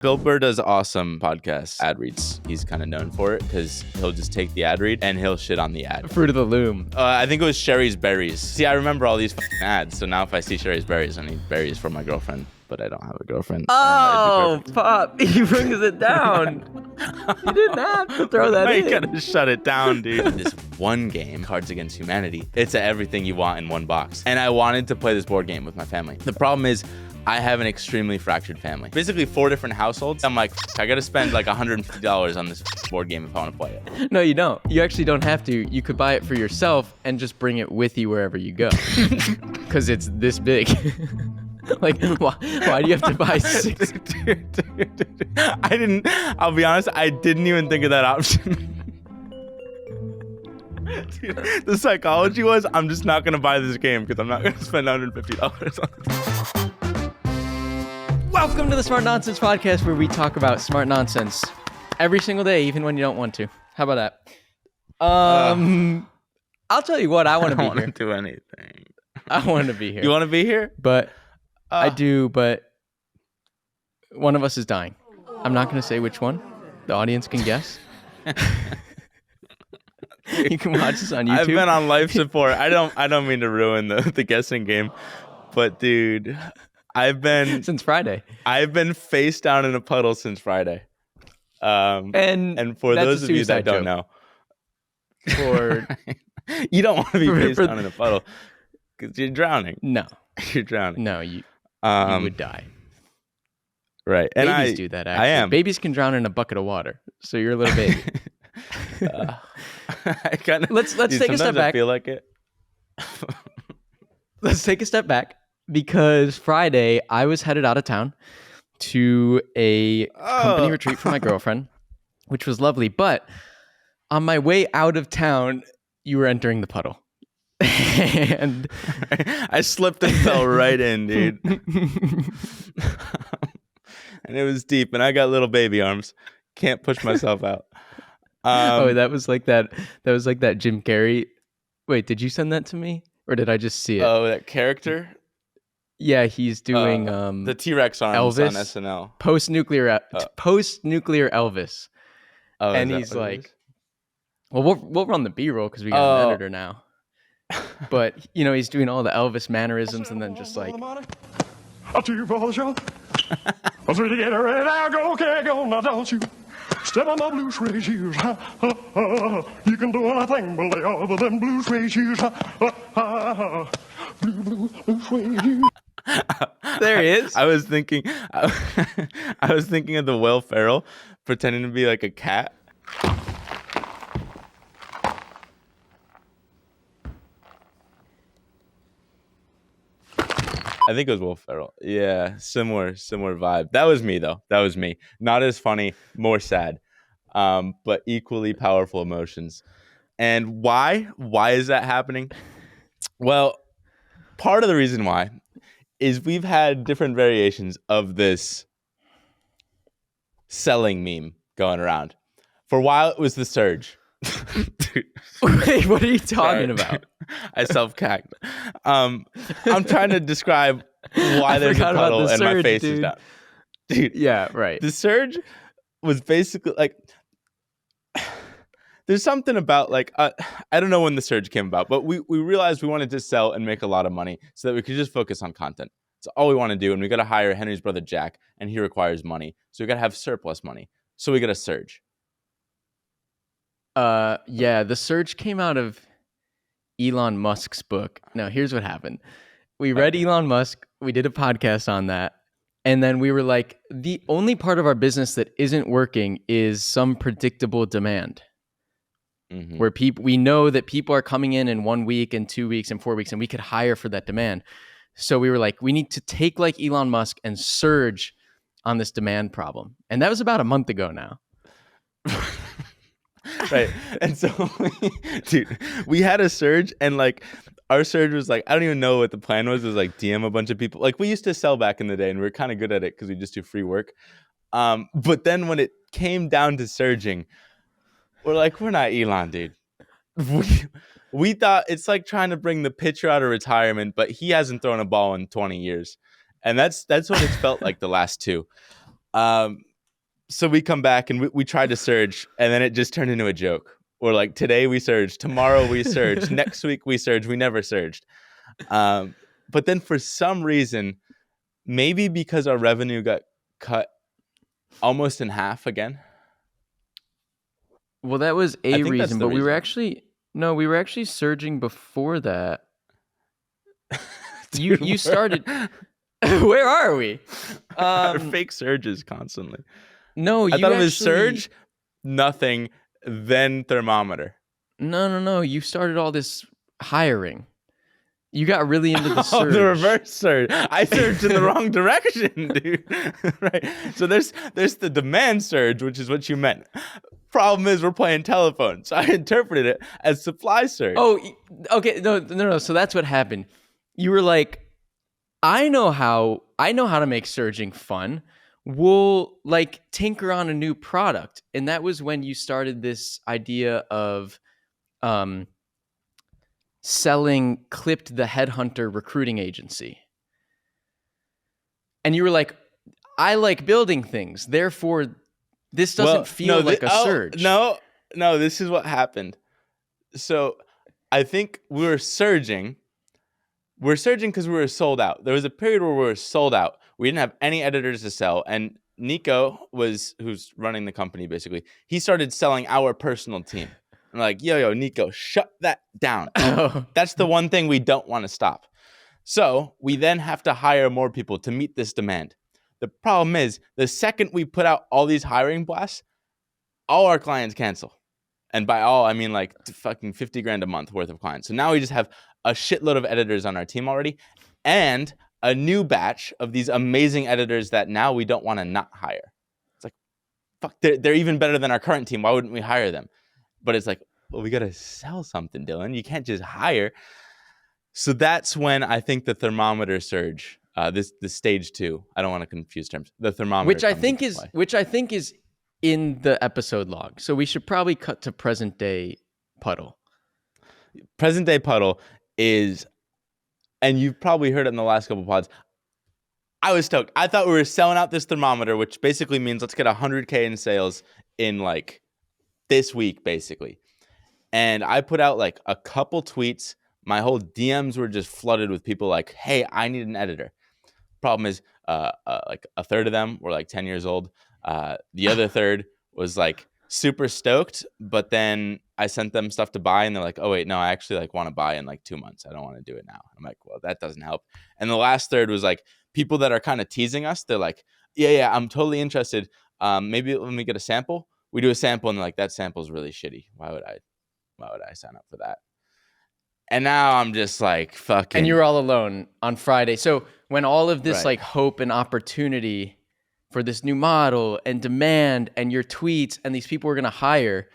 Bill Burr does awesome podcast ad reads. He's kind of known for it because he'll just take the ad read and he'll shit on the ad. Fruit of the Loom. I think it was Sherry's Berries. See, I remember all these ads. So now if I see Sherry's Berries, I need berries for my girlfriend. But I don't have a girlfriend. Oh, Pop. He brings it down. You didn't have to throw that in. You gotta shut it down, dude. This one game, Cards Against Humanity, it's everything you want in one box. And I wanted to play this board game with my family. The problem is, I have an extremely fractured family. Basically 4 different households. I'm like, I gotta spend like $150 on this board game if I wanna play it. No, you don't. You actually don't have to. You could buy it for yourself and just bring it with you wherever you go. Because it's this big. Like, why do you have to buy 6? Dude. I'll be honest, I didn't even think of that option. Dude, the psychology was, I'm just not gonna buy this game because I'm not gonna spend $150 on it. Welcome to the Smart Nonsense Podcast, where we talk about smart nonsense every single day, even when you don't want to. How about that? I'll tell you what, I want to be here. I don't want to do anything. I want to be here. You want to be here? But I do, but one of us is dying. I'm not going to say which one. The audience can guess. You can watch this on YouTube. I've been on life support. I don't mean to ruin the guessing game, but dude, I've been since Friday. I've been face down in a puddle since Friday. And for those of you that don't know, you don't want to be face down in a puddle because you're drowning. No, you're drowning. No, you would die. Right, and babies do that. Actually, I am. Babies can drown in a bucket of water, so you're a little baby. Let's take a step back. I feel like it. Let's take a step back. Because Friday, I was headed out of town to a company retreat for my girlfriend, which was lovely. But on my way out of town, you were entering the puddle. And I slipped and fell right in, dude. And it was deep, and I got little baby arms. Can't push myself out. That was like that. That was like that Jim Carrey. Wait, did you send that to me? Or did I just see it? Oh, that character? Yeah, he's doing the T-Rex arms Elvis, on SNL. Post-nuclear Elvis. Oh, and he's like, well, we'll run the B-roll because we got an editor now. But he's doing all the Elvis mannerisms and then just like, I'll do you for the show. I'm ready to get ready now. Go, okay, go, now don't you step on my blue suede shoes. You can do anything but lay over them blue suede shoes. Blue suede shoes. There he is. I was thinking of the Will Ferrell pretending to be like a cat. I think it was Will Ferrell. Yeah, similar vibe. That was me though. That was me. Not as funny, more sad, but equally powerful emotions. And why? Why is that happening? Well, part of the reason why is we've had different variations of this selling meme going around. For a while, it was the surge. Dude. Wait, what are you talking about? I self-cacked. I'm trying to describe why there's a puddle and my face is down. Dude, yeah, right. The surge was basically like, there's something about like, I don't know when the surge came about, but we realized we wanted to sell and make a lot of money so that we could just focus on content. It's all we want to do. And we got to hire Henry's brother, Jack, and he requires money. So we got to have surplus money. So we got a surge. Yeah, the surge came out of Elon Musk's book. Now, here's what happened. We read Elon Musk. We did a podcast on that. And then we were like, the only part of our business that isn't working is some predictable demand. Mm-hmm. Where we know that people are coming in 1 week and 2 weeks and 4 weeks, and we could hire for that demand. So we were like, we need to take like Elon Musk and surge on this demand problem. And that was about a month ago now. Right. And so, dude, we had a surge, and like our surge was like, I don't even know what the plan was. It was like DM a bunch of people. Like we used to sell back in the day, and we were kind of good at it because we just do free work. But then when it came down to surging, we're like, we're not Elon, dude. We thought it's like trying to bring the pitcher out of retirement, but he hasn't thrown a ball in 20 years. And that's what it's felt like the last two. So we come back and we tried to surge, and then it just turned into a joke. Or like today we surged, tomorrow we surged, next week we surged, we never surged. But then for some reason, maybe because our revenue got cut almost in half again. Well, that was a reason, but we were reason. we were actually surging before that. Dude, You started. Where are we? Our fake surges constantly. No, I thought it was surge, nothing, then thermometer. No. You started all this hiring. You got really into the surge. The reverse surge. I surged in the wrong direction, dude. Right. So there's the demand surge, which is what you meant. Problem is, we're playing telephone, so I interpreted it as supply surge. Oh, okay. No. So that's what happened. You were like, I know how to make surging fun. We'll like tinker on a new product, and that was when you started this idea of selling Clipped the Headhunter recruiting agency. And you were like, I like building things, therefore this doesn't feel like a surge. No, this is what happened. So I think we were surging. We're surging because we were sold out. There was a period where we were sold out. We didn't have any editors to sell. And Nico who's running the company basically, he started selling our personal team. I'm like, yo, Nico, shut that down. That's the one thing we don't want to stop. So we then have to hire more people to meet this demand. The problem is, the second we put out all these hiring blasts, all our clients cancel. And by all, I mean like fucking 50 grand a month worth of clients. So now we just have a shitload of editors on our team already, and a new batch of these amazing editors that now we don't want to not hire. It's like, fuck, they're even better than our current team. Why wouldn't we hire them? But it's like, well, we got to sell something, Dylan. You can't just hire. So that's when I think the thermometer surge, this stage 2. I don't want to confuse terms. The thermometer, which I think is in the episode log. So we should probably cut to present day Puddle. Present day Puddle is, and you've probably heard it in the last couple pods, I was stoked. I thought we were selling out this thermometer, which basically means let's get 100K in sales in like this week, basically. And I put out like a couple tweets. My whole DMs were just flooded with people like, hey, I need an editor. Problem is, like a third of them were like 10 years old. The other third was like super stoked, but then I sent them stuff to buy and they're like, oh wait, no, I actually like want to buy in like 2 months. I don't want to do it now. I'm like, well, that doesn't help. And the last third was like people that are kind of teasing us. They're like, yeah, I'm totally interested. Maybe let me get a sample. We do a sample and they're like, that sample's really shitty. Why would I sign up for that? And now I'm just like, fucking. And you're all alone on Friday. So when all of this like hope and opportunity for this new model and demand and your tweets and these people we're going to hire,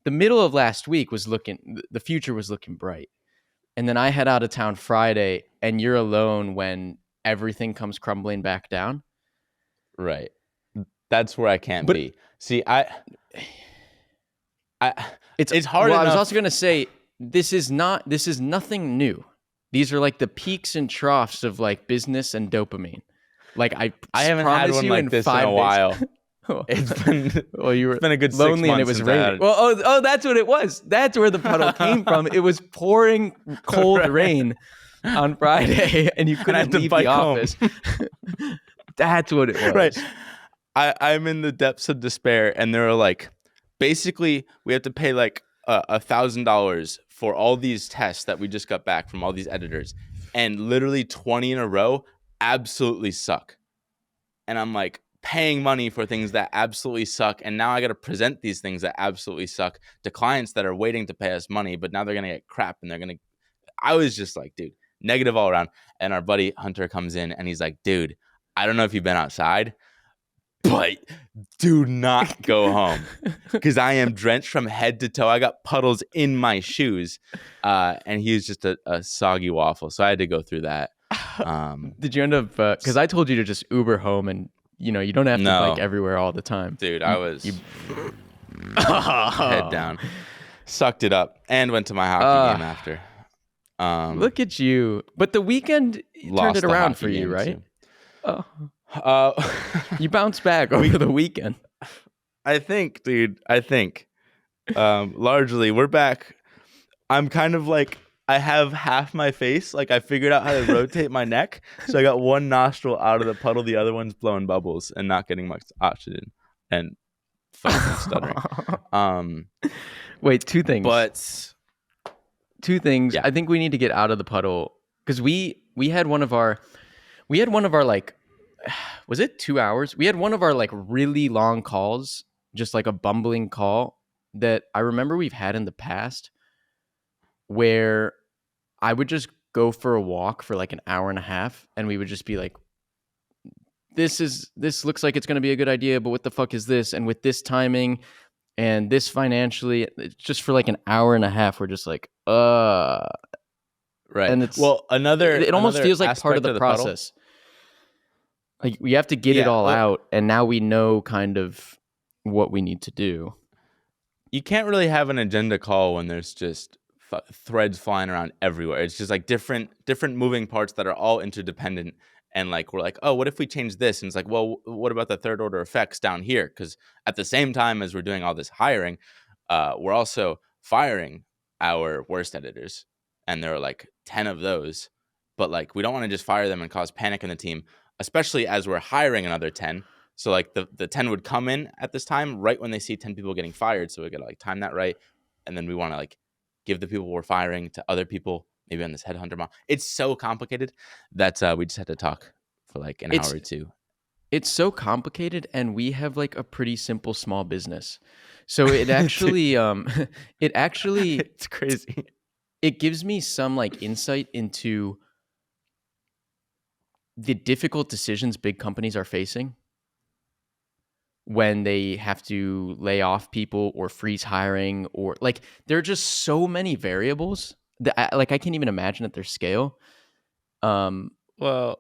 the middle of last week the future was looking bright. And then I head out of town Friday and you're alone when everything comes crumbling back down. Right. That's where I can't be. See, it's hard enough. I was also going to say, this is nothing new. These are like the peaks and troughs of like business and dopamine. Like I haven't had one like this in a while. It's been it's been a good 6 months lonely and it was raining. Well, that's what it was. That's where the puddle came from. It was pouring cold rain on Friday, and you couldn't leave the office. That's what it was. Right. I'm in the depths of despair, and they're like, basically, we have to pay like $1,000 for all these tests that we just got back from all these editors, and literally 20 in a row absolutely suck. And I'm like paying money for things that absolutely suck, and now I got to present these things that absolutely suck to clients that are waiting to pay us money, but now they're gonna get crap, and I was just like, dude, negative all around. And our buddy Hunter comes in and he's like, dude, I don't know if you've been outside, but do not go home because I am drenched from head to toe. I got puddles in my shoes, and he was just a soggy waffle. So I had to go through that. Did you end up? Because I told you to just Uber home, and you don't have to bike everywhere all the time. Dude, I was head down, sucked it up, and went to my hockey game after. Look at you! But the weekend turned it around for you, right? Too. You bounced back over the weekend. I think, dude. Largely, we're back. I'm kind of like, I have half my face. Like, I figured out how to rotate my neck. So I got one nostril out of the puddle. The other one's blowing bubbles and not getting much oxygen and fucking stuttering. Wait, two things. Two things. Yeah. I think we need to get out of the puddle because we had one of our like, was it 2 hours? We had one of our like really long calls, just like a bumbling call that I remember we've had in the past where I would just go for a walk for like an hour and a half and we would just be like, this looks like it's going to be a good idea, but what the fuck is this? And with this timing and this financially, just for like an hour and a half, we're just like, right. And it's it almost feels like part of the process. Like we have to get it all out, and now we know kind of what we need to do. You can't really have an agenda call when there's just threads flying around everywhere. It's just like different moving parts that are all interdependent. And like, we're like, oh, what if we change this? And it's like, well, what about the third order effects down here? Because at the same time as we're doing all this hiring, we're also firing our worst editors. And there are like 10 of those. But like, we don't want to just fire them and cause panic in the team, especially as we're hiring another 10. So like the 10 would come in at this time right when they see 10 people getting fired. So we got to like time that right. And then we want to like give the people we're firing to other people, maybe on this headhunter model. It's so complicated that we just had to talk for like an hour or two. It's so complicated, and we have like a pretty simple small business. So it actually, it's crazy. It gives me some like insight into the difficult decisions big companies are facing when they have to lay off people or freeze hiring, or like there are just so many variables that I can't even imagine at their scale. Well,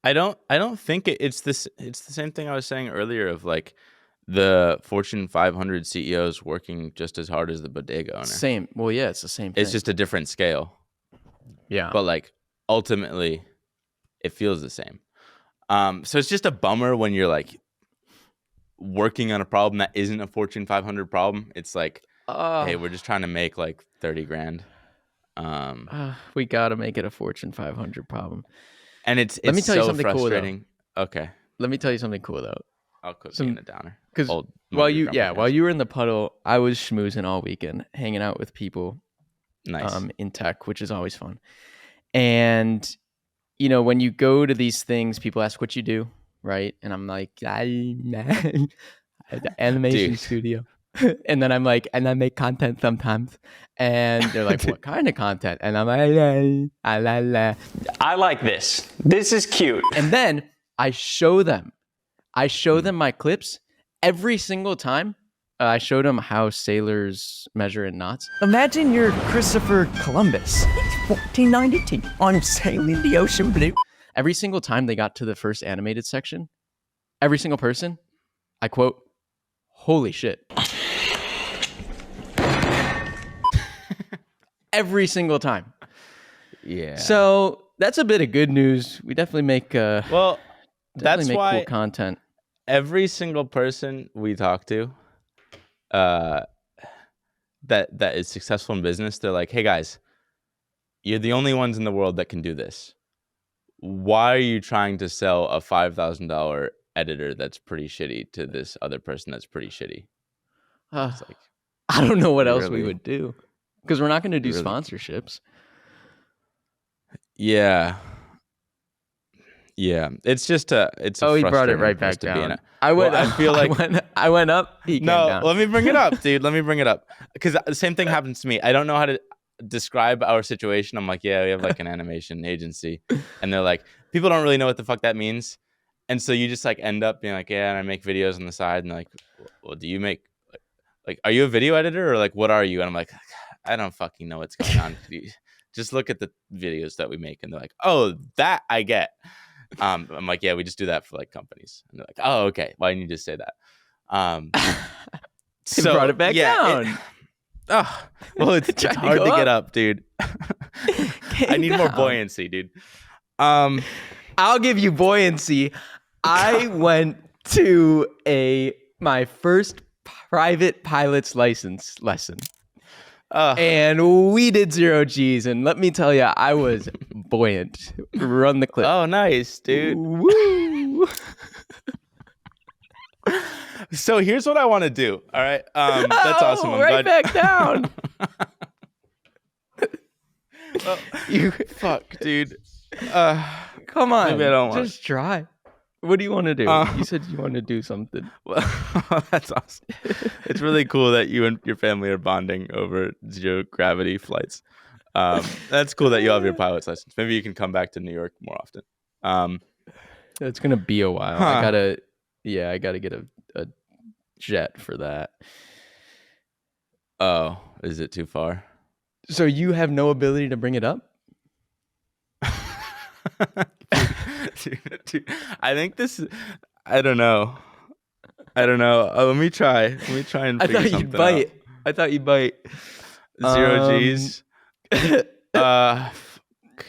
I don't think it's the same thing I was saying earlier of like the Fortune 500 CEOs working just as hard as the bodega owner. Same. Well, yeah, it's the same thing. It's just a different scale. Yeah. But like ultimately it feels the same. So it's just a bummer when you're like working on a problem that isn't a Fortune 500 problem. It's like, hey, we're just trying to make like 30 grand. We got to make it a Fortune 500 problem. And it's Let me tell you so something frustrating. Cool, Okay. Let me tell you something cool though. I'll quit being a downer. Because while you were in the puddle, I was schmoozing all weekend, hanging out with people. Nice. In tech, which is always fun. And you know, when you go to these things, people ask what you do, right? And I'm like, I'm the animation studio. And then I'm like, and I make content sometimes. And they're like, what kind of content? And I'm like, I like this. This is cute. And then I show them my clips every single time. I showed them how sailors measure in knots. Imagine you're Christopher Columbus. It's 1492. I'm sailing the ocean blue. Every single time they got to the first animated section, every single person, I quote, holy shit. Every single time. Yeah. So that's a bit of good news. We definitely make that's why cool content. Every single person we talk to that is successful in business, they're like, hey guys, you're the only ones in the world that can do this. Why are you trying to sell a $5,000 editor that's pretty shitty to this other person that's pretty shitty? It's like, I don't know what else we really? would do, because we're not going to do Really? sponsorships. Yeah. It's just Oh, he brought it right back down. I feel like I went up. He came down. Let me bring it up, dude. Let me bring it up, because the same thing happens to me. I don't know how to describe our situation. I'm like, yeah, we have like an animation agency, and they're like, people don't really know what the fuck that means, and so you just like end up being like, yeah, and I make videos on the side, and like, well, do you make like, are you a video editor or like, what are you? And I'm like, I don't fucking know what's going on. Just look at the videos that we make, and they're like, oh, that I get. I'm like, yeah, we just do that for like companies, and they're like, oh, okay, why didn't you just say that? So brought it back down. Well, it's hard to get up, dude. I need more buoyancy, dude. I'll give you buoyancy. I went to my first private pilot's license lesson. And we did 0 G's, and let me tell you, I was buoyant. Run the clip. Oh, nice, dude. Woo! So here's what I want to do. All right, that's awesome. I'm right glad. back down. You fuck, dude. Come on, maybe I don't want just try. What do you want to do? You said you want to do something. Well, that's awesome. It's really cool that you and your family are bonding over zero gravity flights. That's cool that you have your pilot's license. Maybe you can come back to New York more often. It's gonna be a while. I gotta get a jet for that. Oh, is it too far? So you have no ability to bring it up? Dude, I think this. I don't know. Let me try and figure something out. I thought you'd bite. 0 G's. Dude,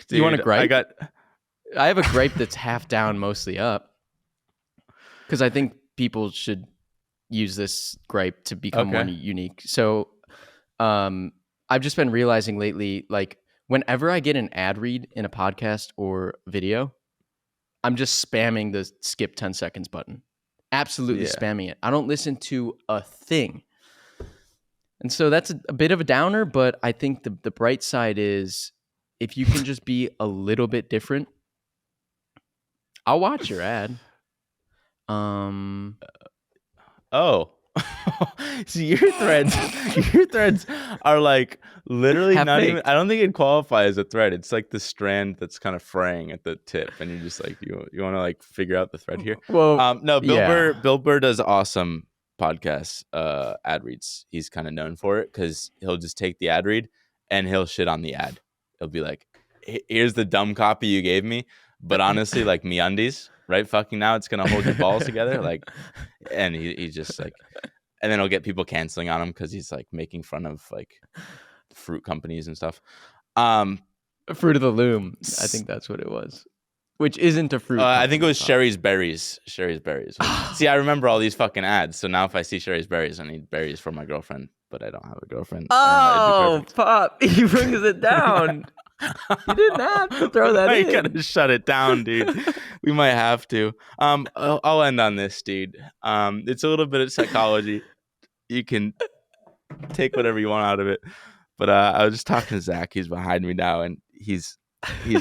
you want a gripe? I have a gripe that's half down, mostly up. Because I think people should use this gripe to become more unique. So I've just been realizing lately, like, whenever I get an ad read in a podcast or video, I'm just spamming the skip 10 seconds button. Absolutely spamming it. I don't listen to a thing. And so that's a bit of a downer, but I think the bright side is if you can just be a little bit different, I'll watch your ad. See, your threads are like literally Half not baked. even. I don't think it qualifies as a thread. It's like the strand that's kind of fraying at the tip, and you're just like, you want to like figure out the thread here. Well, no, Bill Burr does awesome podcasts, ad reads. He's kind of known for it because he'll just take the ad read and he'll shit on the ad. He'll be like, "Here's the dumb copy you gave me, but honestly, like MeUndies, right? Fucking now it's gonna hold your balls together." Like, and he's just like, and then he'll get people canceling on him because he's like making fun of like fruit companies and stuff. Fruit of the Loom. I think that's what it was. Which isn't a fruit. I think it was Sherry's Berries. Sherry's Berries. See, I remember all these fucking ads. So now if I see Sherry's Berries, I need berries for my girlfriend. But I don't have a girlfriend. Oh, Pop. He brings it down. You didn't have to throw that in. You gotta shut it down, dude. We might have to. I'll end on this, dude. It's a little bit of psychology. You can take whatever you want out of it. But I was just talking to Zach. He's behind me now, and he's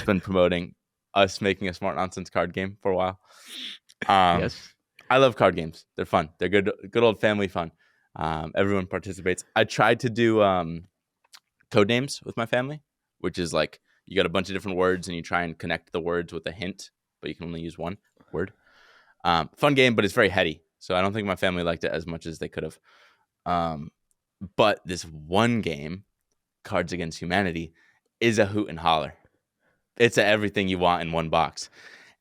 been promoting us making a smart nonsense card game for a while. Yes. I love card games. They're fun. They're good old family fun. Everyone participates. I tried to do code names with my family, which is like you got a bunch of different words and you try and connect the words with a hint, but you can only use one word. Fun game, but it's very heady. So I don't think my family liked it as much as they could have. But this one game, Cards Against Humanity, is a hoot and holler. It's everything you want in one box.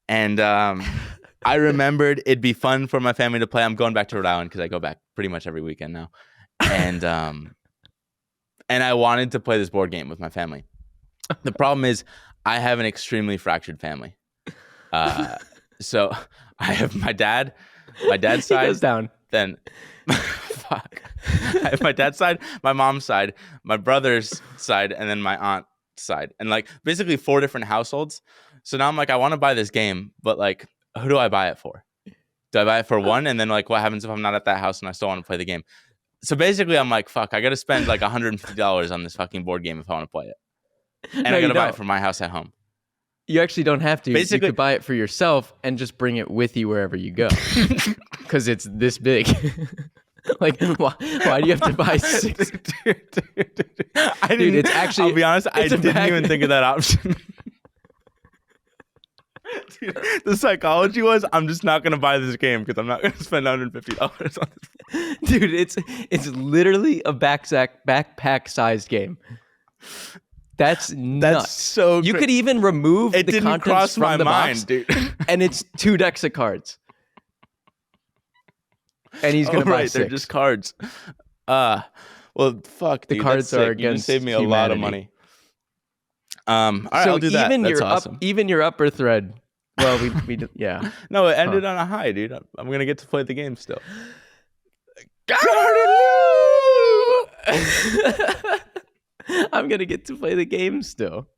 And I remembered it'd be fun for my family to play. I'm going back to Rhode Island because I go back pretty much every weekend now. And I wanted to play this board game with my family. The problem is I have an extremely fractured family. So I have my dad's side. He goes down. Then fuck. I have my dad's side, my mom's side, my brother's side, and then my aunt's side. And like basically 4 different households. So now I'm like, I want to buy this game, but like, who do I buy it for? Do I buy it for one? And then like, what happens if I'm not at that house and I still want to play the game? So basically I'm like, fuck, I got to spend like $150 on this fucking board game if I want to play it. And I got to buy it for my house at home. You actually don't have to. Basically, you could buy it for yourself and just bring it with you wherever you go. Because it's this big. Like, why do you have to buy 6? Dude, it's actually... I'll be honest, I didn't even think of that option. Dude, the psychology was, I'm just not going to buy this game because I'm not going to spend $150 on this. Dude, it's literally a backpack-sized game. That's nuts. That's so You could even remove it the didn't contents cross from my the mind, box, dude. And it's 2 decks of cards. And he's going to buy 6. They're just cards. Well, fuck, The dude, cards that's are sick. against You just saved me a lot of humanity. money. All right, So I'll do that. That's awesome. Even your upper thread Well, yeah. No, it ended on a high, dude. I'm going to get to play the game still. I'm gonna get to play the game still.